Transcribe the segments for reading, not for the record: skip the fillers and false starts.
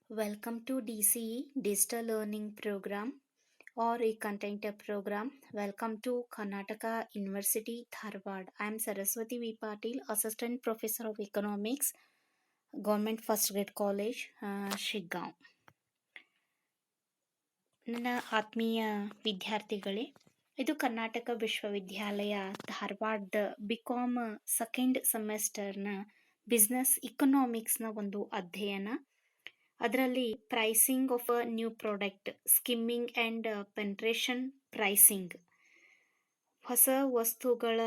Welcome to DCE Digital Learning Program or a content program. Welcome to Karnataka University, Dharwad. I am Saraswati V. Patil, Assistant Professor of Economics, Government First Grade College, Shiggaon. ನನ್ನ ಆತ್ಮೀಯ ವಿದ್ಯಾರ್ಥಿಗಳೇ, ಇದು Karnataka Vishwavidyalaya Dharwad BCom second ಸೆಮೆಸ್ಟರ್ನ business ಇಕನಾಮಿಕ್ಸ್ನ ಒಂದು ಅಧ್ಯಯನ. ಅದರಲ್ಲಿ pricing of a new product, skimming and penetration pricing, ಹೊಸ ವಸ್ತುಗಳ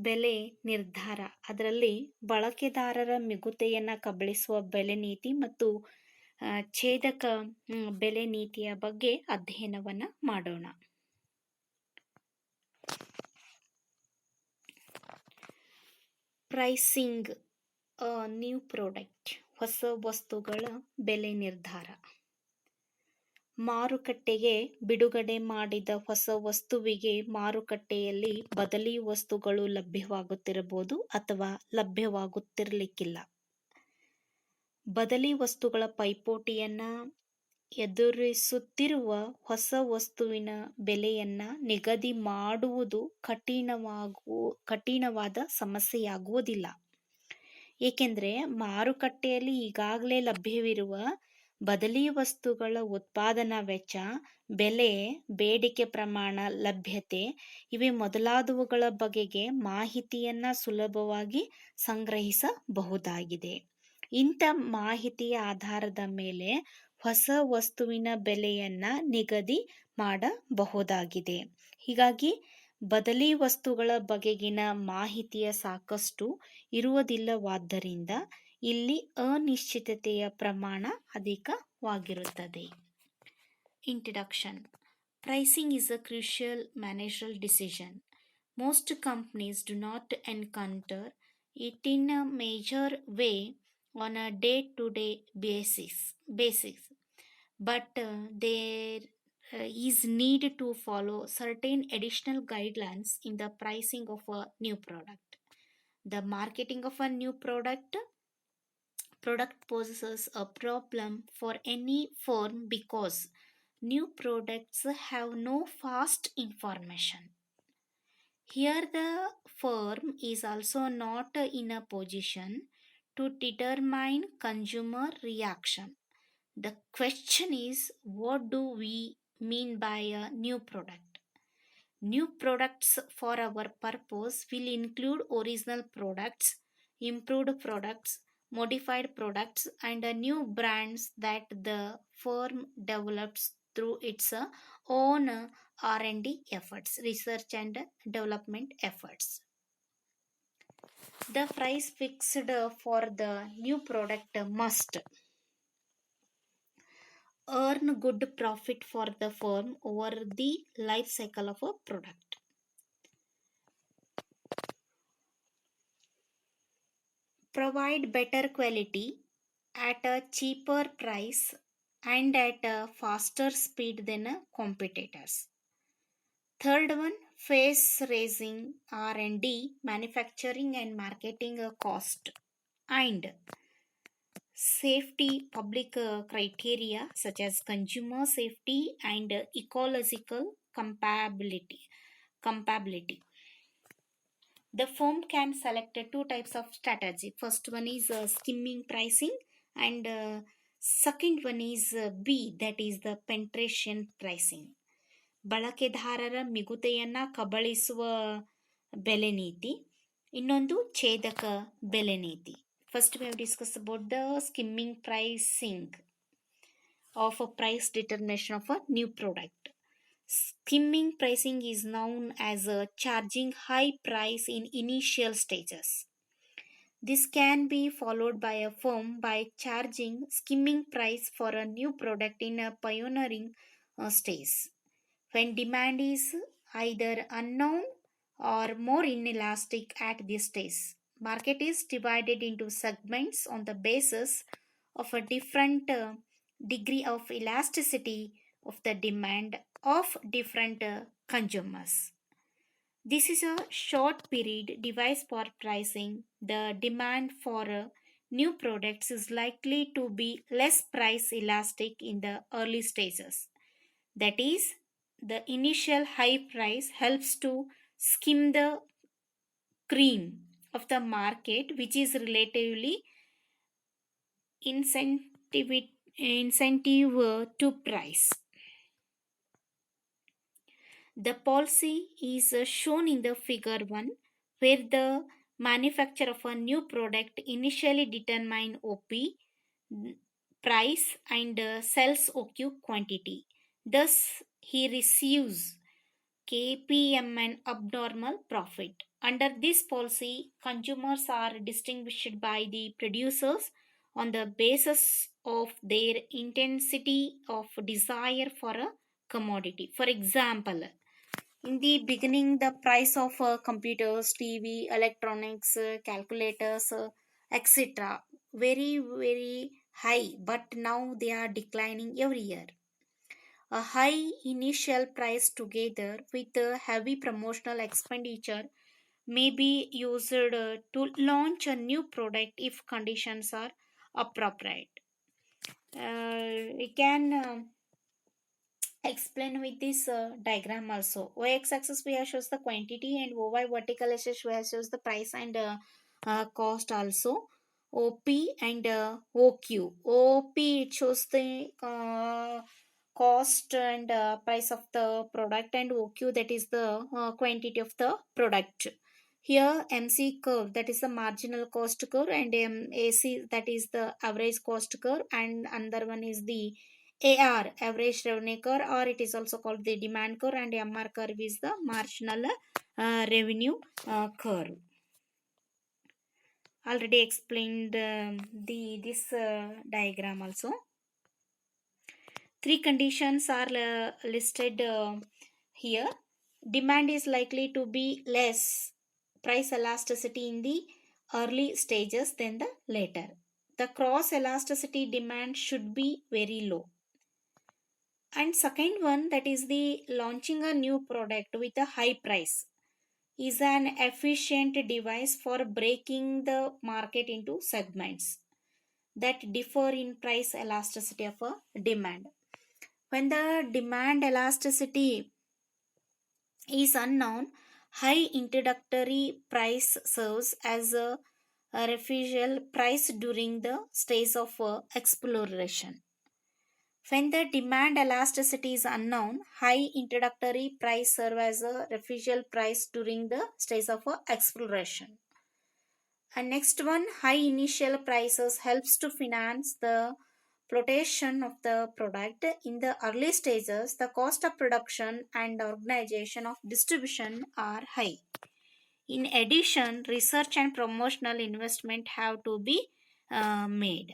ಬೆಲೆ ನಿರ್ಧಾರ, ಅದರಲ್ಲಿ ಬಳಕೆದಾರರ ಮಿಗುತೆಯನ್ನು ಕಬಳಿಸುವ ಬೆಲೆ ನೀತಿ ಮತ್ತು ಛೇದಕ ಬೆಲೆ ನೀತಿಯ ಬಗ್ಗೆ ಅಧ್ಯಯನವನ್ನು ಮಾಡೋಣ. ಪ್ರೈಸಿಂಗ್ ನ್ಯೂ ಪ್ರಾಡಕ್ಟ್, ಹೊಸ ವಸ್ತುಗಳ ಬೆಲೆ ನಿರ್ಧಾರ. ಮಾರುಕಟ್ಟೆಗೆ ಬಿಡುಗಡೆ ಮಾಡಿದ ಹೊಸ ವಸ್ತುವಿಗೆ ಮಾರುಕಟ್ಟೆಯಲ್ಲಿ ಬದಲಿ ವಸ್ತುಗಳು ಲಭ್ಯವಾಗುತ್ತಿರಬಹುದು ಅಥವಾ ಲಭ್ಯವಾಗುತ್ತಿರಲಿಕ್ಕಿಲ್ಲ. ಬದಲಿ ವಸ್ತುಗಳ ಪೈಪೋಟಿಯನ್ನು ಎದುರಿಸುತ್ತಿರುವ ಹೊಸ ವಸ್ತುವಿನ ಬೆಲೆಯನ್ನು ನಿಗದಿ ಮಾಡುವುದು ಕಠಿಣವಾದ ಸಮಸ್ಯೆಯಾಗುವುದಿಲ್ಲ. ಏಕೆಂದರೆ ಮಾರುಕಟ್ಟೆಯಲ್ಲಿ ಈಗಾಗಲೇ ಲಭ್ಯವಿರುವ ಬದಲಿ ವಸ್ತುಗಳ ಉತ್ಪಾದನಾ ವೆಚ್ಚ, ಬೆಲೆ, ಬೇಡಿಕೆ ಪ್ರಮಾಣ, ಲಭ್ಯತೆ ಇವೆ ಮೊದಲಾದವುಗಳ ಬಗೆಗೆ ಮಾಹಿತಿಯನ್ನು ಸುಲಭವಾಗಿ ಸಂಗ್ರಹಿಸಬಹುದಾಗಿದೆ. ಇಂಥ ಮಾಹಿತಿಯ ಆಧಾರದ ಮೇಲೆ ಹೊಸ ವಸ್ತುವಿನ ಬೆಲೆಯನ್ನು ನಿಗದಿ ಮಾಡಬಹುದಾಗಿದೆ. ಹೀಗಾಗಿ ಬದಲಿ ವಸ್ತುಗಳ ಬಗೆಗಿನ ಮಾಹಿತಿಯ ಸಾಕಷ್ಟು ಇರುವುದಿಲ್ಲವಾದ್ದರಿಂದ ಇಲ್ಲಿ ಅನಿಶ್ಚಿತತೆಯ ಪ್ರಮಾಣ ಅಧಿಕವಾಗಿರುತ್ತದೆ. Introduction. Pricing is a crucial managerial decision. Most companies do not encounter it in a major way on a day-to-day basis, but there is need to follow certain additional guidelines in the pricing of a new product. The marketing of a new product poses a problem for any firm because new products have no fast information. Here the firm is also not in a position to determine consumer reaction. The question is, what do we mean by a new product? New products for our purpose will include original products, improved products, modified products, and new brands that the firm develops through its own R&D efforts, research and development efforts. The price fixed for the new product must earn good profit for the firm over the life cycle of a product. Provide better quality at a cheaper price and at a faster speed than competitors. Third one, face raising R&D, manufacturing and marketing cost and safety public criteria such as consumer safety and ecological compatibility. The firm can select two types of strategy. First one is skimming pricing and second one is B, that is the penetration pricing. ಬಳಕೆದಾರರ ಮಿಗುತೆಯನ್ನು ಕಬಳಿಸುವ ಬೆಲೆ ನೀತಿ, ಇನ್ನೊಂದು ಛೇದಕ ಬೆಲೆ ನೀತಿ. First we have discussed about the skimming pricing of a price determination of a new product. Skimming pricing is known as charging high price in initial stages. This can be followed by a firm by charging skimming price for a new product in a pioneering stage. When demand is either unknown or more inelastic at this stage, market is divided into segments on the basis of a different degree of elasticity of the demand of different consumers. This is a short period device for pricing the demand for new products is likely to be less price elastic in the early stages. That is, the initial high price helps to skim the cream of the market, which is relatively incentive, incentive to price. The policy is shown in the figure 1, where the manufacturer of a new product initially determine OP price and sells OQ quantity. Thus, he receives KPM and abnormal profit. Under this policy, consumers are distinguished by the producers on the basis of their intensity of desire for a commodity. For example, in the beginning, the price of computers, TV, electronics, calculators, etc., very high, but now they are declining every year. A high initial price together with a heavy promotional expenditure may be used to launch a new product if conditions are appropriate. We can explain with this diagram also. Y axis we have shows the quantity, and OY vertical axis we have shows the price and cost also. OP and OQ. OP it shows the cost and price of the product, and OQ that is the quantity of the product. Here MC curve, that is the marginal cost curve, and AC, that is the average cost curve, and another one is the AR, average revenue curve, or it is also called the demand curve, and MR curve is the marginal revenue curve. Already explained this diagram also. Three conditions are listed here. Demand is likely to be less price elasticity in the early stages than the later. The cross elasticity demand should be very low. And second one, that is the launching a new product with a high price is an efficient device for breaking the market into segments that differ in price elasticity of a demand. When the demand elasticity is unknown, high introductory price serves as a refugial price during the stage of exploration. When the demand elasticity is unknown, high introductory price serves as a refugial price during the stage of exploration. And next one, high initial prices helps to finance the flotation of the product. In the early stages, the cost of production and organization of distribution are high. In addition, research and promotional investment have to be made.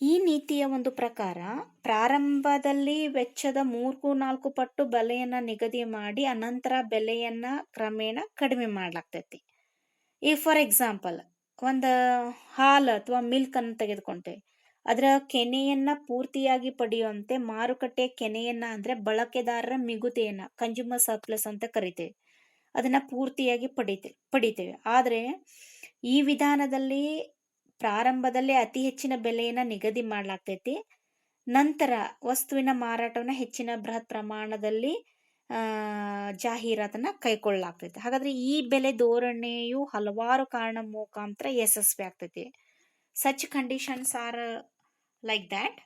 ಈ ನೀತಿಯ ಒಂದು ಪ್ರಕಾರ ಪ್ರಾರಂಭದಲ್ಲಿ ವೆಚ್ಚದ 3-4 ಪಟ್ಟು ಬೆಲೆಯನ್ನು ನಿಗದಿ ಮಾಡಿ ಅನಂತರ ಬೆಲೆಯನ್ನು ಕ್ರಮೇಣ ಕಡಿಮೆ ಮಾಡಲಾಗ್ತೈತಿ. ಈ ಫಾರ್ ಎಕ್ಸಾಂಪಲ್ ಒಂದು ಹಾಲು ಅಥವಾ ಮಿಲ್ಕ್ ಅನ್ನು ತೆಗೆದುಕೊಂತೇವೆ. ಅದರ ಕೆನೆಯನ್ನು ಪೂರ್ತಿಯಾಗಿ ಪಡೆಯುವಂತೆ ಮಾರುಕಟ್ಟೆಯ ಕೆನೆಯನ್ನು ಅಂದರೆ ಬಳಕೆದಾರರ ಮಿಗುತೆಯನ್ನು ಕನ್ಸ್ಯೂಮರ್ ಸರ್ಪ್ಲಸ್ ಅಂತ ಕರಿತೇವೆ, ಅದನ್ನು ಪೂರ್ತಿಯಾಗಿ ಪಡಿತೇವೆ. ಆದರೆ ಈ ವಿಧಾನದಲ್ಲಿ ಪ್ರಾರಂಭದಲ್ಲಿ ಅತಿ ಹೆಚ್ಚಿನ ಬೆಲೆಯನ್ನು ನಿಗದಿ ಮಾಡಲಾಗ್ತೈತಿ. ನಂತರ ವಸ್ತುವಿನ ಮಾರಾಟವನ್ನು ಹೆಚ್ಚಿನ ಬೃಹತ್ ಪ್ರಮಾಣದಲ್ಲಿ ಜಾಹೀರಾತನ್ನು ಕೈಗೊಳ್ಳಲಾಗ್ತೈತಿ. ಹಾಗಾದ್ರೆ ಈ ಬೆಲೆ ಧೋರಣೆಯು ಹಲವಾರು ಕಾರಣ ಮುಖಾಂತರ ಯಶಸ್ವಿ ಆಗ್ತೈತಿ. Such conditions are like that.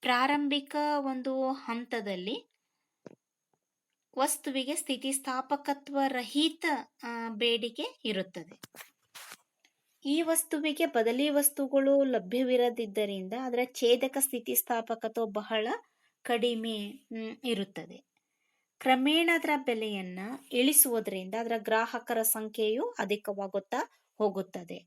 ಪ್ರಾರಂಭಿಕ ಒಂದು ಹಂತದಲ್ಲಿ ವಸ್ತುವಿಗೆ ಸ್ಥಿತಿಸ್ಥಾಪಕತ್ವ ರಹಿತ ಬೇಡಿಕೆ ಇರುತ್ತದೆ. ಈ ವಸ್ತುವಿಗೆ ಬದಲಿ ವಸ್ತುಗಳು ಲಭ್ಯವಿರದಿದ್ದರಿಂದ ಅದರ ಛೇದಕ ಸ್ಥಿತಿಸ್ಥಾಪಕತ್ವ ಬಹಳ ಕಡಿಮೆ ಇರುತ್ತದೆ. ಕ್ರಮೇಣ ಅದರ ಬೆಲೆಯನ್ನು ಇಳಿಸುವುದರಿಂದ ಅದರ ಗ್ರಾಹಕರ ಸಂಖ್ಯೆಯು ಅಧಿಕವಾಗುತ್ತಾ ಹೋಗುತ್ತದೆ.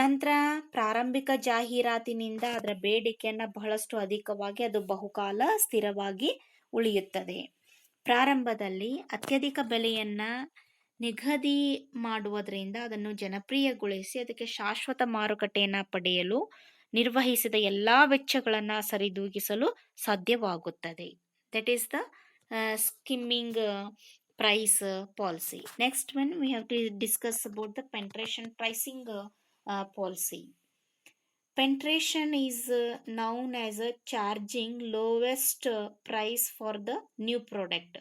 ನಂತರ ಪ್ರಾರಂಭಿಕ ಜಾಹೀರಾತಿನಿಂದ ಅದರ ಬೇಡಿಕೆಯನ್ನು ಬಹಳಷ್ಟು ಅಧಿಕವಾಗಿ ಅದು ಬಹುಕಾಲ ಸ್ಥಿರವಾಗಿ ಉಳಿಯುತ್ತದೆ. ಪ್ರಾರಂಭದಲ್ಲಿ ಅತ್ಯಧಿಕ ಬೆಲೆಯನ್ನು ನಿಗದಿ ಮಾಡುವುದರಿಂದ ಅದನ್ನು ಜನಪ್ರಿಯಗೊಳಿಸಿ ಅದಕ್ಕೆ ಶಾಶ್ವತ ಮಾರುಕಟ್ಟೆಯನ್ನು ಪಡೆಯಲು ನಿರ್ವಹಿಸಿದ ಎಲ್ಲ ವೆಚ್ಚಗಳನ್ನು ಸರಿದೂಗಿಸಲು ಸಾಧ್ಯವಾಗುತ್ತದೆ. That is the skimming price policy. Next one, we have to discuss about the penetration pricing policy. Penetration is known as a charging lowest price for the new product.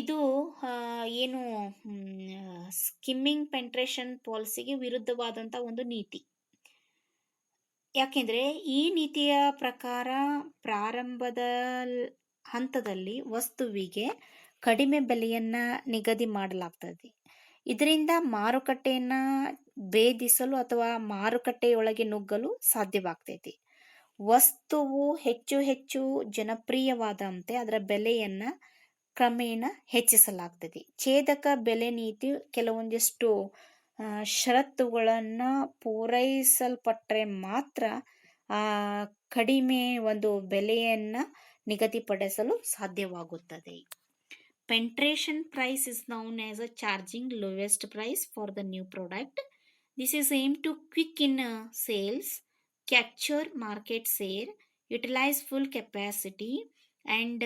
ಇದು ಏನು ಸ್ಕಿಮ್ಮಿಂಗ್ ಪೆಂಟ್ರೇಷನ್ ಪಾಲಿಸಿಗೆ ವಿರುದ್ಧವಾದಂಥ ಒಂದು ನೀತಿ. ಯಾಕೆಂದರೆ ಈ ನೀತಿಯ ಪ್ರಕಾರ ಪ್ರಾರಂಭದ ಹಂತದಲ್ಲಿ ವಸ್ತುವಿಗೆ ಕಡಿಮೆ ಬೆಲೆಯನ್ನು ನಿಗದಿ ಮಾಡಲಾಗ್ತದೆ. ಇದರಿಂದ ಮಾರುಕಟ್ಟೆಯನ್ನು ಭೇದಿಸಲು ಅಥವಾ ಮಾರುಕಟ್ಟೆಯೊಳಗೆ ನುಗ್ಗಲು ಸಾಧ್ಯವಾಗ್ತೈತಿ. ವಸ್ತುವು ಹೆಚ್ಚು ಹೆಚ್ಚು ಜನಪ್ರಿಯವಾದಂತೆ ಅದರ ಬೆಲೆಯನ್ನು ಕ್ರಮೇಣ ಹೆಚ್ಚಿಸಲಾಗ್ತದೆ. ಛೇದಕ ಬೆಲೆ ನೀತಿ ಕೆಲವೊಂದಿಷ್ಟು ಷರತ್ತುಗಳನ್ನು ಪೂರೈಸಲ್ಪಟ್ಟರೆ ಮಾತ್ರ ಕಡಿಮೆ ಒಂದು ಬೆಲೆಯನ್ನು ನಿಗದಿಪಡಿಸಲು ಸಾಧ್ಯವಾಗುತ್ತದೆ. Penetration price is known as a charging lowest price for the new product. This is aimed to quicken sales, capture market share, utilize full capacity and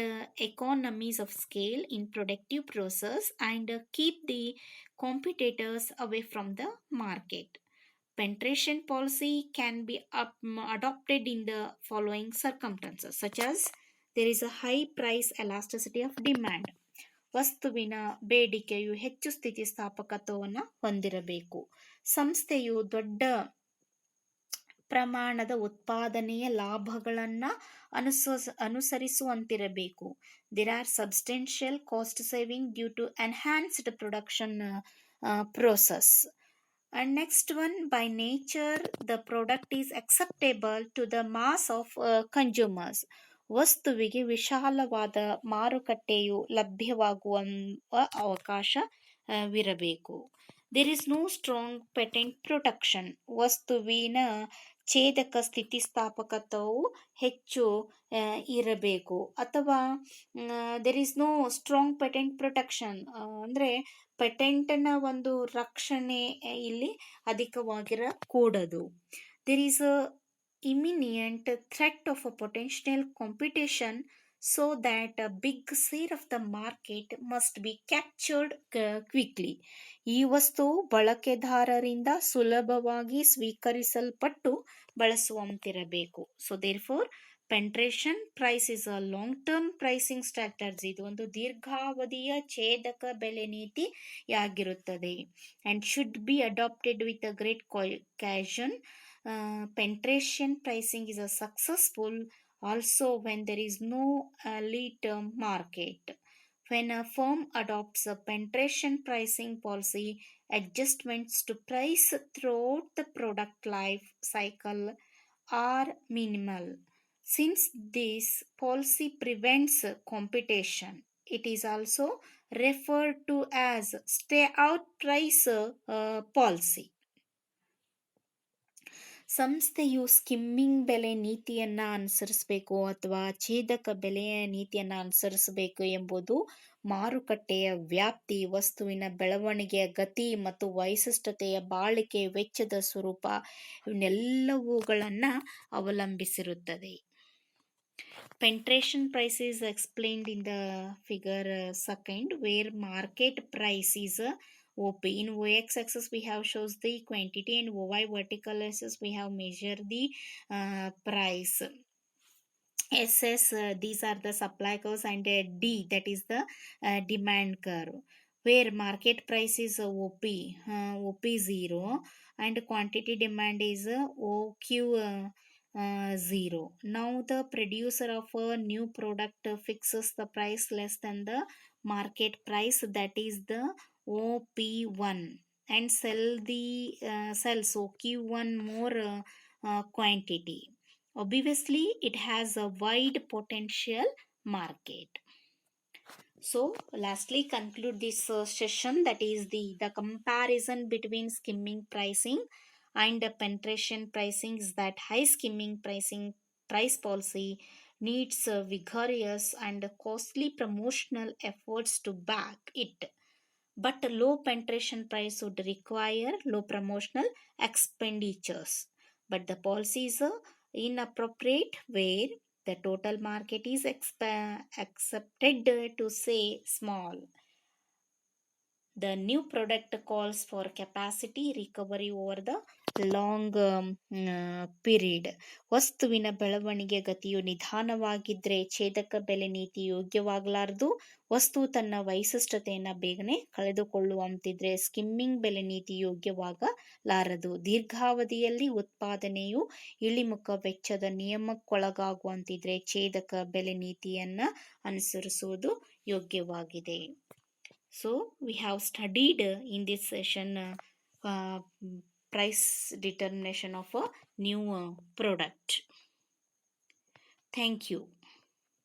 economies of scale in productive process and keep the competitors away from the market. Penetration policy can be adopted in the following circumstances, such as there is a high price elasticity of demand. ವಸ್ತುವಿನ ಬೇಡಿಕೆಯು ಹೆಚ್ಚು ಸ್ಥಿತಿಸ್ಥಾಪಕತ್ವವನ್ನು ಹೊಂದಿರಬೇಕು. ಸಂಸ್ಥೆಯು ದೊಡ್ಡ ಪ್ರಮಾಣದ ಉತ್ಪಾದನೆಯ ಲಾಭಗಳನ್ನು ಅನುಸರಿಸುವಂತಿರಬೇಕು. There are substantial cost saving due to enhanced production process. And next one, by nature the product is acceptable to the mass of consumers. ವಸ್ತುವಿಗೆ ವಿಶಾಲವಾದ ಮಾರುಕಟ್ಟೆಯು ಲಭ್ಯವಾಗುವ ಅವಕಾಶವಿರಬೇಕು. There is no strong patent protection. ವಸ್ತುವಿನ ಛೇದಕ ಸ್ಥಿತಿಸ್ಥಾಪಕತ್ವವು ಹೆಚ್ಚು ಇರಬೇಕು. ಅಥವಾ there is no strong patent protection ಅಂದರೆ ಪೇಟೆಂಟ್ನ ಒಂದು ರಕ್ಷಣೆ ಇಲ್ಲಿ ಅಧಿಕವಾಗಿರಕೂಡದು. There is a imminent threat of a potential competition, so that a big share of the market must be captured quickly. ಈ ವಸ್ತು ಬಳಕೆದಾರರಿಂದ ಸುಲಭವಾಗಿ ಸ್ವೀಕರಿಸಲ್ಪಟ್ಟು ಬಳಸುವಂತಿರಬೇಕು. So therefore penetration price is a long term pricing strategy. ಇದು ಒಂದು ದೀರ್ಘಾವಧಿಯ ಛೇದಕ ಬೆಲೆ ನೀತಿಯಾಗಿರುತ್ತದೆ and should be adopted with a great caution. Penetration pricing is a successful also when there is no early-term market. When a firm adopts a penetration pricing policy, adjustments to price throughout the product life cycle are minimal. Since this policy prevents competition, it is also referred to as stay-out price policy. ಸಂಸ್ಥೆಯು skimming ಬೆಲೆ ನೀತಿಯನ್ನು ಅನುಸರಿಸಬೇಕು ಅಥವಾ ಛೇದಕ ಬೆಲೆಯ ನೀತಿಯನ್ನು ಅನುಸರಿಸಬೇಕು ಎಂಬುದು ಮಾರುಕಟ್ಟೆಯ ವ್ಯಾಪ್ತಿ, ವಸ್ತುವಿನ ಬೆಳವಣಿಗೆಯ ಗತಿ ಮತ್ತು ವೈಶಿಷ್ಟ್ಯತೆಯ ಬಾಳಿಕೆ ವೆಚ್ಚದ ಸ್ವರೂಪ ಇವನ್ನೆಲ್ಲವುಗಳನ್ನು ಅವಲಂಬಿಸಿರುತ್ತದೆ. Penetration price is explained in the figure second, where market price is OP. In OX axis we have shows the quantity and OY vertical axis we have measured the price. SS these are the supply curves and D that is the demand curve, where market price is OP OP0 and quantity demand is OQ 0. Now the producer of a new product fixes the price less than the market price, that is the OP1, and sells OQ1 more quantity. Obviously it has a wide potential market. So lastly conclude this session, that is the comparison between skimming pricing and penetration pricing is that high skimming pricing price policy needs vigorous and costly promotional efforts to back it, but a low penetration price would require low promotional expenditures. But the policy is inappropriate where the total market is accepted to say small. The new product calls for capacity recovery over the long period. ವಸ್ತುವಿನ ಬೆಳವಣಿಗೆ ಗತಿಯು ನಿಧಾನವಾಗಿದ್ರೆ ಛೇದಕ ಬೆಲೆ ನೀತಿ ಯೋಗ್ಯವಾಗಲಾರದು. ವಸ್ತು ತನ್ನ ವೈಶಿಷ್ಟ್ಯತೆಯನ್ನು ಬೇಗನೆ ಕಳೆದುಕೊಳ್ಳುವಂತಿದ್ರೆ skimming ಬೆಲೆ ನೀತಿ ಯೋಗ್ಯವಾಗಲಾರದು. ದೀರ್ಘಾವಧಿಯಲ್ಲಿ ಉತ್ಪಾದನೆಯು ಇಳಿಮುಖ ವೆಚ್ಚದ ನಿಯಮಕ್ಕೊಳಗಾಗುವಂತಿದ್ರೆ ಛೇದಕ ಬೆಲೆ ನೀತಿಯನ್ನ ಅನುಸರಿಸುವುದು ಯೋಗ್ಯವಾಗಿದೆ. So we have studied in this session price determination of a new product. Thank you.